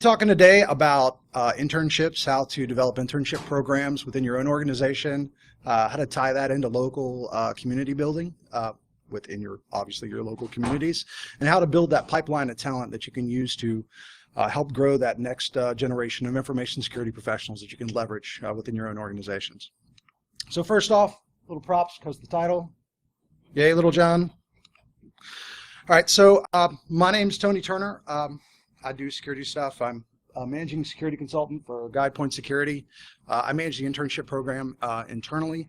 Talking today about internships, how to develop internship programs within your own organization, how to tie that into local community building within obviously your local communities, and how to build that pipeline of talent that you can use to help grow that next generation of information security professionals that you can leverage within your own organizations. So first off, little props because of the title. Yay, Little John. All right, so my name's Tony Turner. I do security stuff. I'm a managing security consultant for GuidePoint Security. I manage the internship program internally.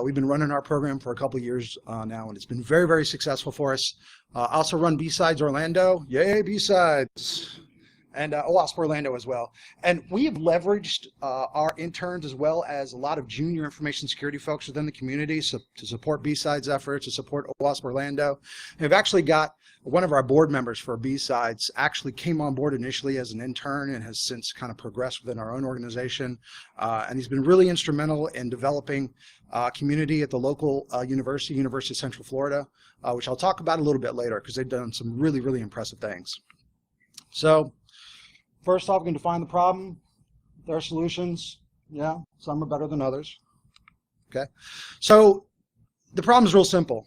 We've been running our program for a couple of years now, and it's been very, very successful for us. I also run B-Sides Orlando. Yay, B-Sides. And OWASP Orlando as well. And we have leveraged our interns as well as a lot of junior information security folks within the community to support B-Sides efforts, to support OWASP Orlando. And we've actually got one of our board members for B-Sides actually came on board initially as an intern and has since kind of progressed within our own organization. And he's been really instrumental in developing community at the local University of Central Florida, which I'll talk about a little bit later because they've done some really, really impressive things. So, first off, we can define the problem. There are solutions. Yeah, some are better than others. Okay, so the problem is real simple.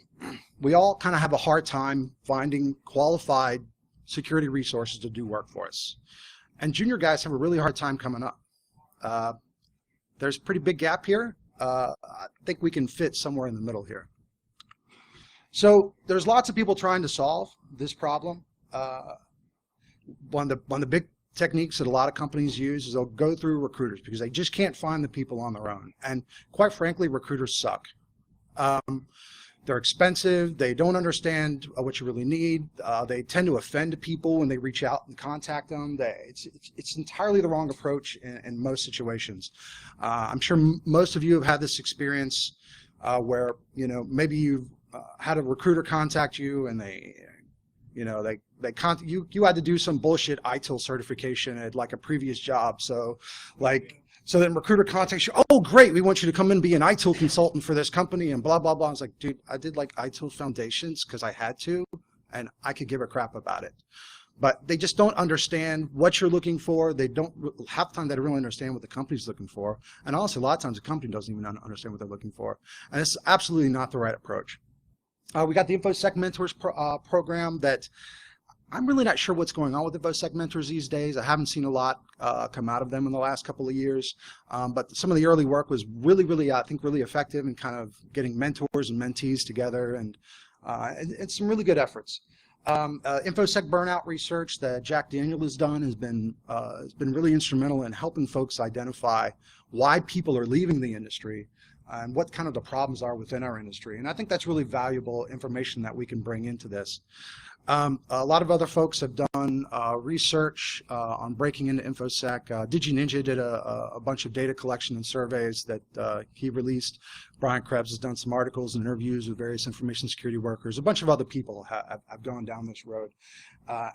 We all kind of have a hard time finding qualified security resources to do work for us. And junior guys have a really hard time coming up. There's a pretty big gap here. I think we can fit somewhere in the middle here. So there's lots of people trying to solve this problem. One of the big techniques that a lot of companies use is they'll go through recruiters because they just can't find the people on their own. And quite frankly, recruiters suck. They're expensive. They don't understand what you really need. They tend to offend people when they reach out and contact them. It's entirely the wrong approach in most situations. I'm sure most of you have had this experience where maybe you've had a recruiter contact you and you had to do some bullshit ITIL certification at like a previous job. So then recruiter contacts you, oh great, we want you to come in and be an ITIL consultant for this company and blah, blah, blah. I was like, dude, I did like ITIL foundations because I had to, and I could give a crap about it. But they just don't understand what you're looking for. They don't, half the time they don't really understand what the company's looking for. And honestly, a lot of times the company doesn't even understand what they're looking for. And it's absolutely not the right approach. We got the InfoSec Mentors program that I'm really not sure what's going on with the InfoSec Mentors these days. I haven't seen a lot come out of them in the last couple of years, but some of the early work was really, I think, really effective in kind of getting mentors and mentees together, and some really good efforts. InfoSec burnout research that Jack Daniel has done has been really instrumental in helping folks identify why people are leaving the industry and what kind of the problems are within our industry. And I think that's really valuable information that we can bring into this. A lot of other folks have done research on breaking into InfoSec. DigiNinja did a bunch of data collection and surveys that he released. Brian Krebs has done some articles and interviews with various information security workers. A bunch of other people have gone down this road.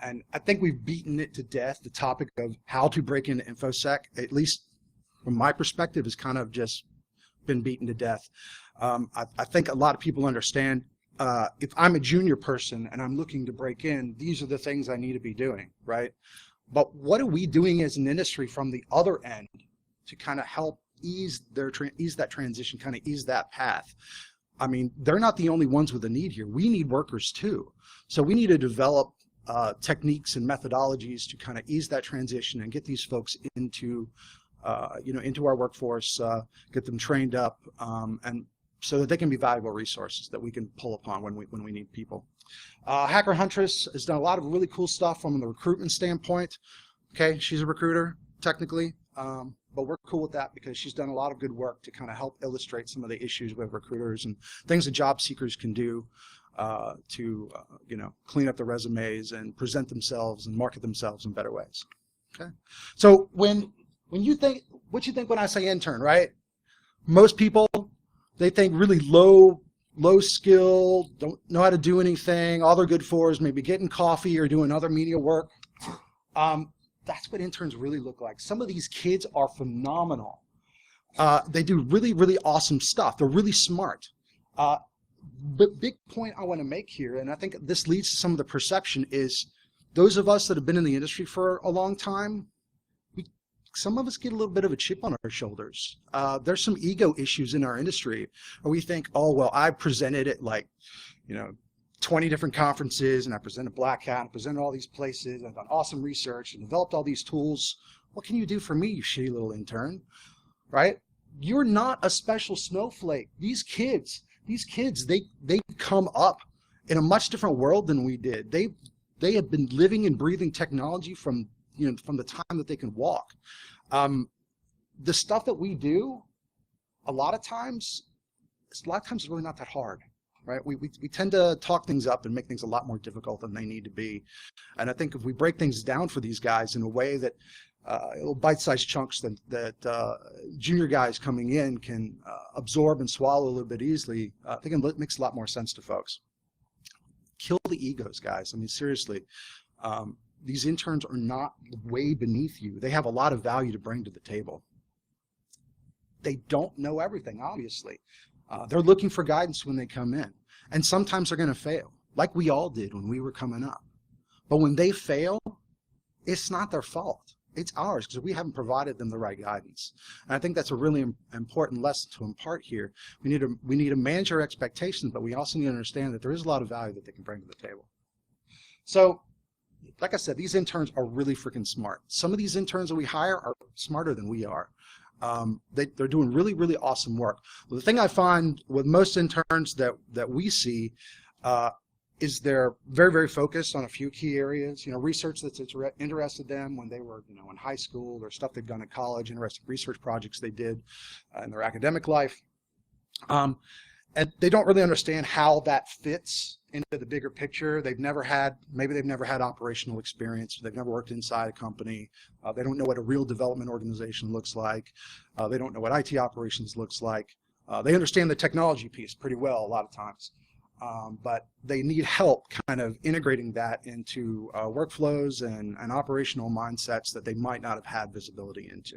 And I think we've beaten it to death. The topic of how to break into InfoSec, at least from my perspective, has kind of just been beaten to death. I think a lot of people understand if I'm a junior person and I'm looking to break in, these are the things I need to be doing, right? But what are we doing as an industry from the other end to kind of help ease that transition, kind of ease that path? I mean, they're not the only ones with a need here. We need workers too. So we need to develop techniques and methodologies to kind of ease that transition and get these folks into our workforce, get them trained up, and so that they can be valuable resources that we can pull upon when we need people. Hacker Huntress has done a lot of really cool stuff from the recruitment standpoint. Okay, she's a recruiter technically, but we're cool with that because she's done a lot of good work to kind of help illustrate some of the issues with recruiters and things that job seekers can do to clean up their resumes and present themselves and market themselves in better ways. Okay, so when you think, what you think when I say intern, right? Most people, they think really low skill, don't know how to do anything. All they're good for is maybe getting coffee or doing other menial work. That's what interns really look like. Some of these kids are phenomenal. They do really, really awesome stuff. They're really smart. But big point I want to make here, and I think this leads to some of the perception, is those of us that have been in the industry for a long time, some of us get a little bit of a chip on our shoulders. There's some ego issues in our industry where we think, oh, well, I presented at like, 20 different conferences, and I presented Black Hat, and presented all these places, and I've done awesome research and developed all these tools. What can you do for me, you shitty little intern, right? You're not a special snowflake. These kids, they come up in a much different world than we did. They have been living and breathing technology from the time that they can walk. The stuff that we do, a lot of times it's really not that hard, right? We tend to talk things up and make things a lot more difficult than they need to be. And I think if we break things down for these guys in a way that little bite-sized chunks that junior guys coming in can absorb and swallow a little bit easily, I think it makes a lot more sense to folks. Kill the egos, guys. I mean, seriously. These interns are not way beneath you. They have a lot of value to bring to the table. They don't know everything, obviously. They're looking for guidance when they come in. And sometimes they're going to fail, like we all did when we were coming up. But when they fail, it's not their fault. It's ours, because we haven't provided them the right guidance. And I think that's a really important lesson to impart here. We need to manage our expectations, but we also need to understand that there is a lot of value that they can bring to the table. So, like I said, these interns are really freaking smart. Some of these interns that we hire are smarter than we are. They're doing really, really awesome work. The thing I find with most interns that we see is they're very, very focused on a few key areas. Research that's interested them when they were, in high school, or stuff they've done at college, interesting research projects they did in their academic life. And they don't really understand how that fits into the bigger picture. Maybe they've never had operational experience. They've never worked inside a company. They don't know what a real development organization looks like. They don't know what IT operations looks like. They understand the technology piece pretty well a lot of times. But they need help kind of integrating that into workflows and operational mindsets that they might not have had visibility into.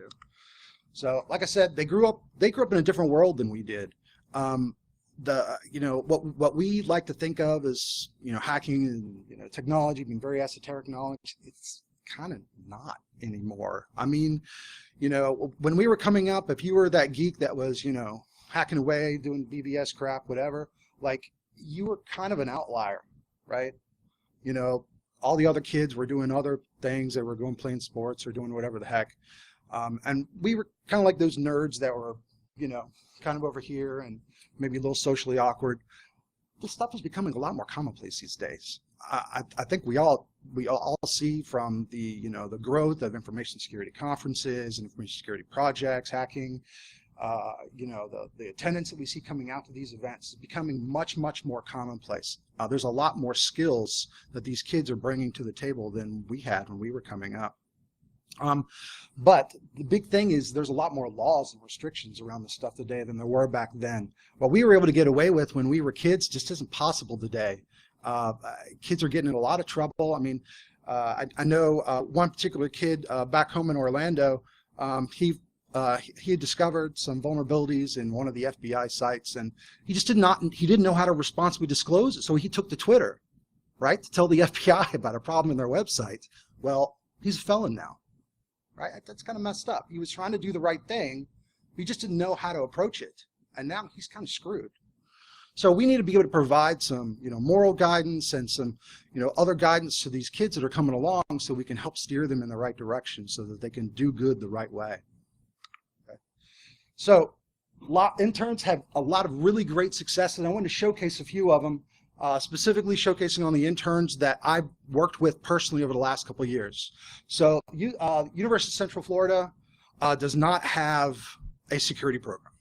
So, like I said, they grew up in a different world than we did. What we like to think of as hacking and technology being very esoteric knowledge, it's kind of not anymore. I mean, when we were coming up, if you were that geek that was hacking away, doing BBS crap, whatever, like, you were kind of an outlier, right? All the other kids were doing other things. They were going playing sports or doing whatever the heck, and we were kind of like those nerds that were kind of over here and maybe a little socially awkward. This stuff is becoming a lot more commonplace these days. I think we all see from the the growth of information security conferences and information security projects, hacking, the attendance that we see coming out to these events is becoming much, much more commonplace. There's a lot more skills that these kids are bringing to the table than we had when we were coming up. But the big thing is there's a lot more laws and restrictions around this stuff today than there were back then. What we were able to get away with when we were kids just isn't possible today. Kids are getting in a lot of trouble. I mean, I know one particular kid back home in Orlando, he had discovered some vulnerabilities in one of the FBI sites, and he didn't know how to responsibly disclose it, so he took to Twitter, right, to tell the FBI about a problem in their website. Well, he's a felon now. Right? That's kind of messed up. He was trying to do the right thing. He just didn't know how to approach it. And now he's kind of screwed. So we need to be able to provide some, moral guidance and some, other guidance to these kids that are coming along so we can help steer them in the right direction so that they can do good the right way. Okay. So interns have a lot of really great success, and I want to showcase a few of them. Specifically showcasing on the interns that I've worked with personally over the last couple of years. So University of Central Florida does not have a security program.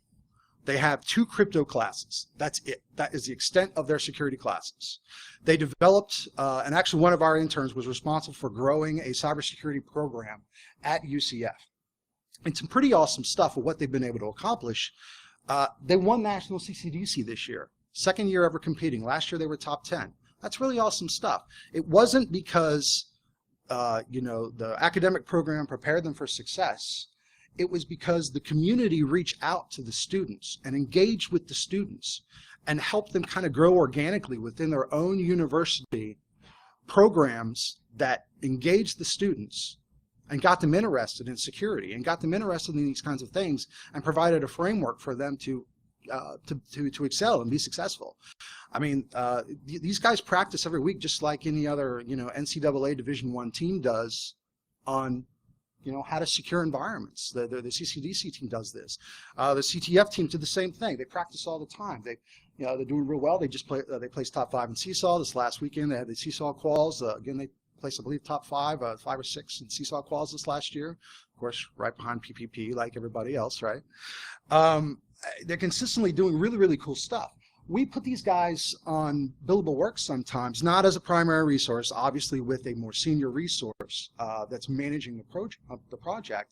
They have 2 crypto classes. That's it. That is the extent of their security classes. They developed, and actually one of our interns was responsible for growing a cybersecurity program at UCF. And some pretty awesome stuff of what they've been able to accomplish. They won National CCDC this year. 2nd year ever competing. Last year they were top 10. That's really awesome stuff. It wasn't because the academic program prepared them for success. It was because the community reached out to the students and engaged with the students and helped them kind of grow organically within their own university programs that engaged the students and got them interested in security and got them interested in these kinds of things and provided a framework for them to excel and be successful. I mean, these guys practice every week just like any other, NCAA Division I team does on, how to secure environments. The CCDC team does this. The CTF team did the same thing. They practice all the time. They're doing real well. They just they placed top 5 in Seesaw this last weekend. They had the Seesaw quals. Again, they placed, I believe, top 5 or 6 in Seesaw quals this last year. Of course, right behind PPP, like everybody else, right? They're consistently doing really, really cool stuff. We put these guys on billable work sometimes, not as a primary resource, obviously with a more senior resource that's managing the project,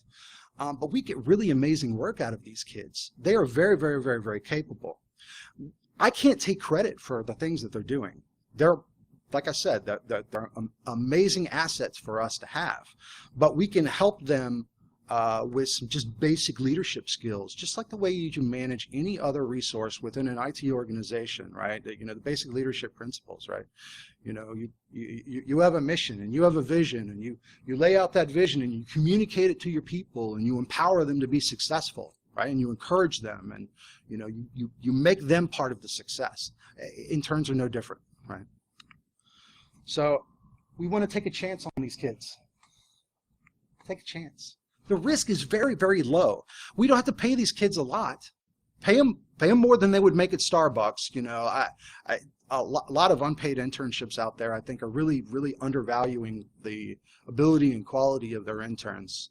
but we get really amazing work out of these kids. They are very, very, very, very capable. I can't take credit for the things that they're doing. They're, like I said, they're amazing assets for us to have, but we can help them with some just basic leadership skills, just like the way you manage any other resource within an IT organization, right? The basic leadership principles, right? You have a mission and you have a vision, and you lay out that vision and you communicate it to your people and you empower them to be successful, right? And you encourage them, and you make them part of the success. Interns are no different, right? So we want to take a chance on these kids. Take a chance. The risk is very, very low. We don't have to pay these kids a lot. Pay them more than they would make at Starbucks. A lot of unpaid internships out there, I think, are really, really undervaluing the ability and quality of their interns.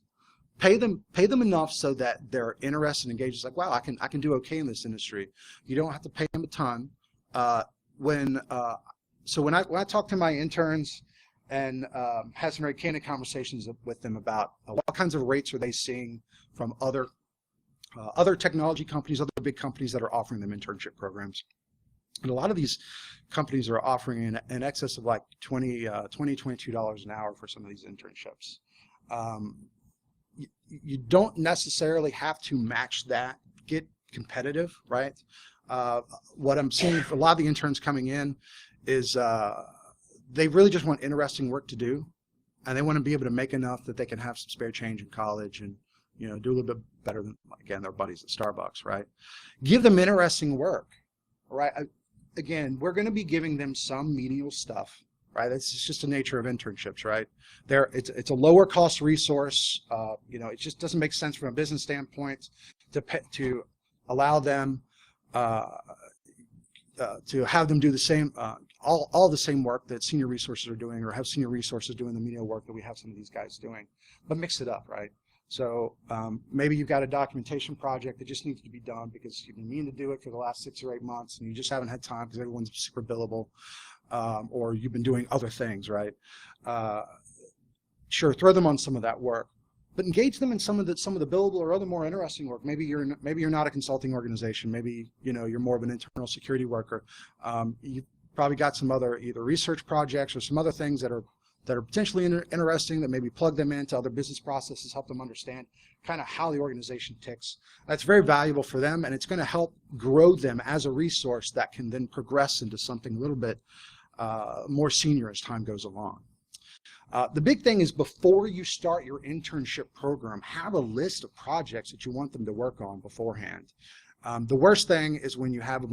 Pay them enough so that they're interested and engaged. It's like, wow, I can do okay in this industry. You don't have to pay them a ton. When I talk to my interns and had some very candid conversations with them about what kinds of rates are they seeing from other technology companies, other big companies that are offering them internship programs. And a lot of these companies are offering in excess of like $22 an hour for some of these internships. You don't necessarily have to match that, get competitive, right? What I'm seeing for a lot of the interns coming in is they really just want interesting work to do, and they want to be able to make enough that they can have some spare change in college and do a little bit better than, again, their buddies at Starbucks, right? Give them interesting work, right? Again, we're going to be giving them some menial stuff, right? That's just the nature of internships, right? It's a lower cost resource. It just doesn't make sense from a business standpoint to allow them to have them do the same, all the same work that senior resources are doing, or have senior resources doing the menial work that we have some of these guys doing, but mix it up, right? So maybe you've got a documentation project that just needs to be done because you've been meaning to do it for the last 6 or 8 months and you just haven't had time because everyone's super billable, or you've been doing other things, right? Sure, throw them on some of that work, but engage them in some of the billable or other more interesting work. Maybe you're not a consulting organization. Maybe you're more of an internal security worker. You probably got some other either research projects or some other things that are potentially interesting, that maybe plug them into other business processes, help them understand kind of how the organization ticks. That's very valuable for them, and it's going to help grow them as a resource that can then progress into something a little bit more senior as time goes along. The big thing is, before you start your internship program, have a list of projects that you want them to work on beforehand. The worst thing is when you have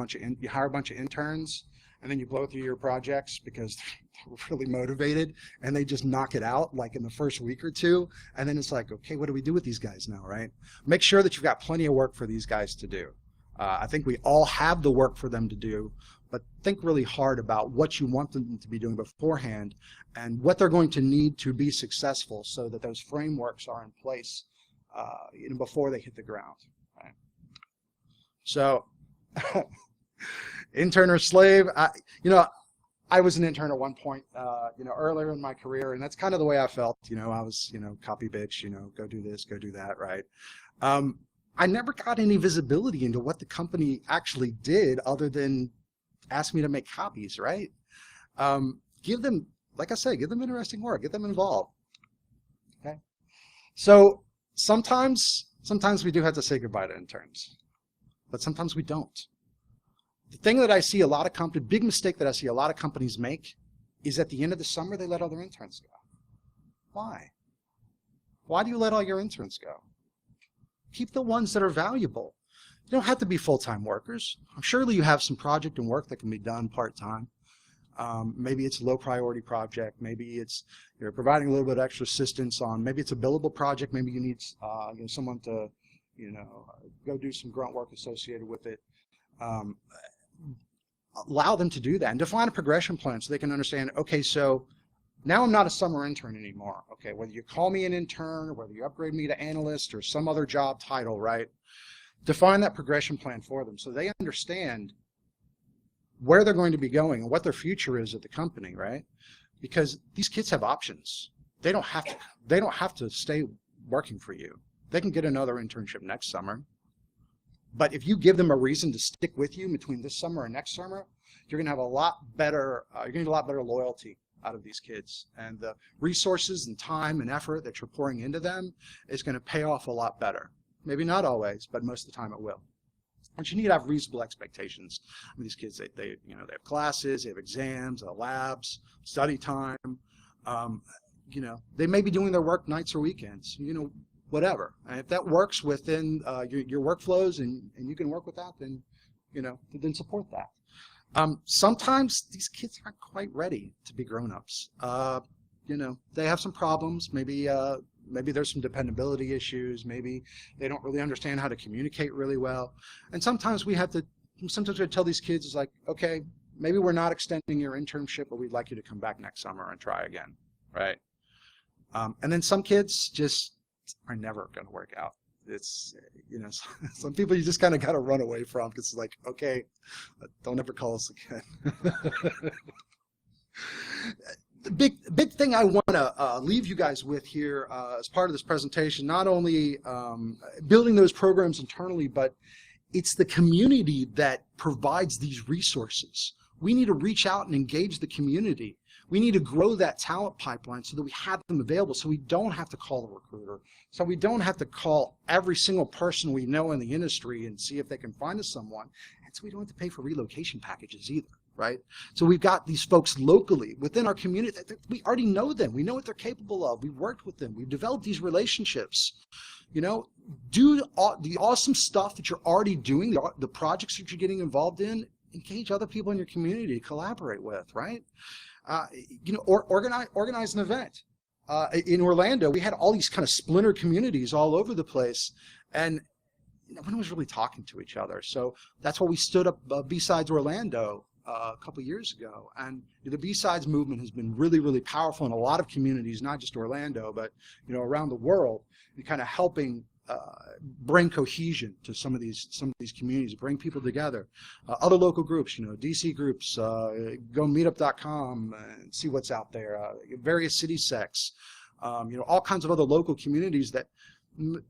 you hire a bunch of interns and then you blow through your projects because they're really motivated and they just knock it out like in the first week or two, and then it's like, okay, what do we do with these guys now, right? Make sure that you've got plenty of work for these guys to do. I think we all have the work for them to do, but think really hard about what you want them to be doing beforehand and what they're going to need to be successful, so that those frameworks are in place before they hit the ground. Right? So intern or slave, I was an intern at one point, earlier in my career, and that's kind of the way I felt. I was, copy bitch, go do this, go do that, right? I never got any visibility into what the company actually did other than ask me to make copies, right? Give them, like I say, give them interesting work, get them involved. Okay. So sometimes we do have to say goodbye to interns, but sometimes we don't. The thing that I see big mistake that I see a lot of companies make is at the end of the summer, they let other interns go. Why? Why do you let all your interns go? Keep the ones that are valuable. You don't have to be full-time workers. Surely you have some project and work that can be done part-time. Maybe it's a low priority project. Maybe it's you're providing a little bit of extra assistance on. Maybe it's a billable project. Maybe you need someone to go do some grunt work associated with it. Allow them to do that and define a progression plan so they can understand. Okay, so now I'm not a summer intern anymore. Okay, whether you call me an intern or whether you upgrade me to analyst or some other job title, right? Define that progression plan for them so they understand where they're going to be going and what their future is at the company, right? Because these kids have options. They don't have to stay working for you. They can get another internship next summer. But if you give them a reason to stick with you between this summer and next summer, you're going to have a lot better. You're going to get a lot better loyalty out of these kids, and the resources and time and effort that you're pouring into them is going to pay off a lot better. Maybe not always, but most of the time it will. But you need to have reasonable expectations. I mean, these kids, they have classes, they have exams, labs, study time. They may be doing their work nights or weekends. Whatever. And if that works within your workflows and you can work with that, then then support that. Sometimes these kids aren't quite ready to be grown-ups. They have some problems. Maybe there's some dependability issues. Maybe they don't really understand how to communicate really well. And sometimes we tell these kids, it's like, okay, maybe we're not extending your internship, but we'd like you to come back next summer and try again, right? And then some kids just are never going to work out. It's, some people you just kind of got to run away from because it's like, okay, don't ever call us again. The big thing I want to leave you guys with here as part of this presentation, not only building those programs internally, but it's the community that provides these resources. We need to reach out and engage the community. We need to grow that talent pipeline so that we have them available, so we don't have to call a recruiter, so we don't have to call every single person we know in the industry and see if they can find us someone, and so we don't have to pay for relocation packages either, right? So we've got these folks locally within our community. We already know them. We know what they're capable of. We've worked with them. We've developed these relationships. Do the awesome stuff that you're already doing, the projects that you're getting involved in, engage other people in your community to collaborate with, right? Or organize an event. In Orlando, we had all these kind of splinter communities all over the place, and no one was really talking to each other. So that's why we stood up B-Sides Orlando a couple years ago. And the B-Sides movement has been really, really powerful in a lot of communities, not just Orlando, but around the world, and kind of helping bring cohesion to some of these communities, bring people together. Other local groups, DC groups, go meetup.com and see what's out there. Various city sects, all kinds of other local communities that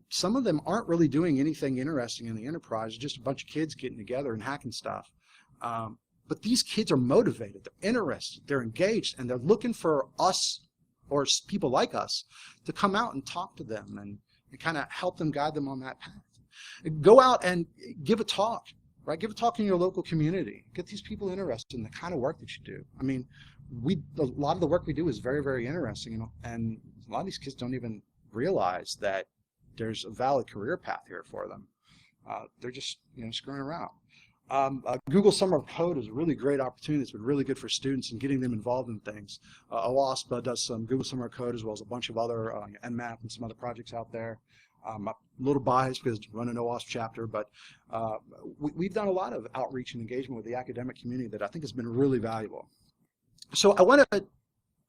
some of them aren't really doing anything interesting in the enterprise. It's just a bunch of kids getting together and hacking stuff. But these kids are motivated, they're interested, they're engaged, and they're looking for us or people like us to come out and talk to them and kind of help them, guide them on that path. Go out and give a talk, right? Give a talk in your local community. Get these people interested in the kind of work that you do. I mean, a lot of the work we do is very, very interesting, and a lot of these kids don't even realize that there's a valid career path here for them. They're just, screwing around. Google Summer of Code is a really great opportunity. It's been really good for students and getting them involved in things. OWASP does some Google Summer of Code as well as a bunch of other NMAP and some other projects out there. I'm a little biased because I run an OWASP chapter, but we've done a lot of outreach and engagement with the academic community that I think has been really valuable. So I want to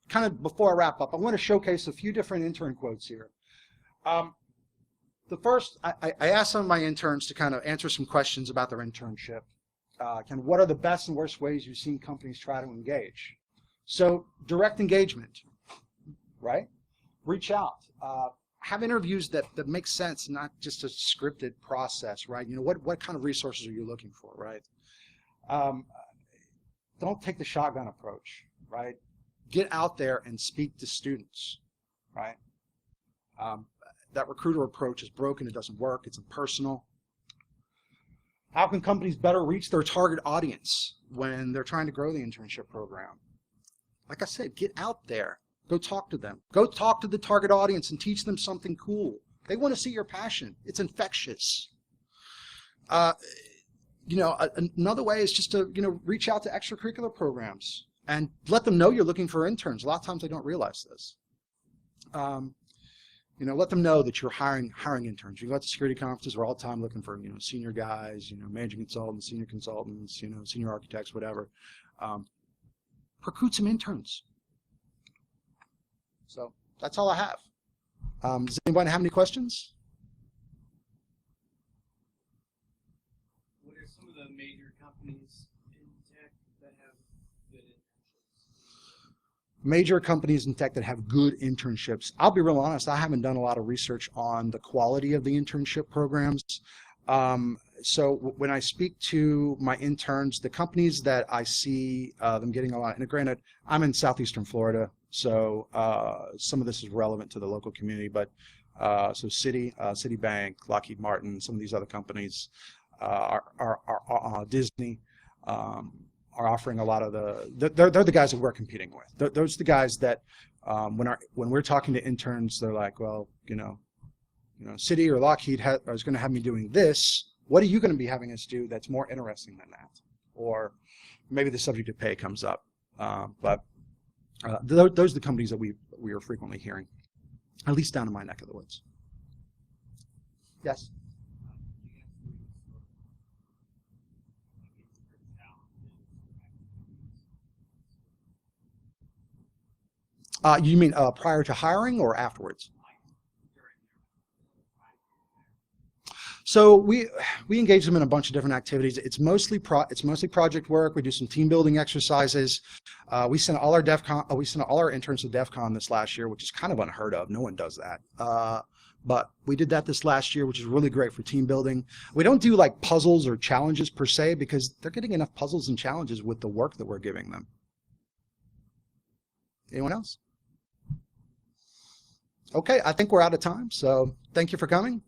kind of, before I wrap up, I want to showcase a few different intern quotes here. The first, I asked some of my interns to kind of answer some questions about their internship. Kind of what are the best and worst ways you've seen companies try to engage? So direct engagement, right? Reach out. Have interviews that make sense, not just a scripted process, right? What kind of resources are you looking for, right? Don't take the shotgun approach, right? Get out there and speak to students, right? That recruiter approach is broken. It doesn't work. It's impersonal. How can companies better reach their target audience when they're trying to grow the internship program? Like I said, get out there. Go talk to them. Go talk to the target audience and teach them something cool. They want to see your passion. It's infectious. Another way is just to, reach out to extracurricular programs and let them know you're looking for interns. A lot of times they don't realize this. Let them know that you're hiring interns. You go out to security conferences, we're all the time looking for, senior guys, managing consultants, senior consultants, senior architects, whatever. Recruit some interns. So that's all I have. Does anybody have any questions? What are some of the major companies in tech that have good internships? Major companies in tech that have good internships. I'll be real honest, I haven't done a lot of research on the quality of the internship programs. So when I speak to my interns, the companies that I see them getting a lot, and granted, I'm in southeastern Florida, so some of this is relevant to the local community, but so Citibank, Lockheed Martin, some of these other companies, Disney, are offering a lot of they're the guys that we're competing with. Those are the guys that when we're talking to interns, they're like, well, Citi or Lockheed is going to have me doing this. What are you going to be having us do that's more interesting than that? Or maybe the subject of pay comes up. But those are the companies that we are frequently hearing, at least down in my neck of the woods. Yes? You mean prior to hiring or afterwards? So we engage them in a bunch of different activities. It's mostly project work. We do some team building exercises. We sent all our interns to DEF CON this last year, which is kind of unheard of. No one does that. But we did that this last year, which is really great for team building. We don't do like puzzles or challenges per se because they're getting enough puzzles and challenges with the work that we're giving them. Anyone else? Okay, I think we're out of time. So thank you for coming.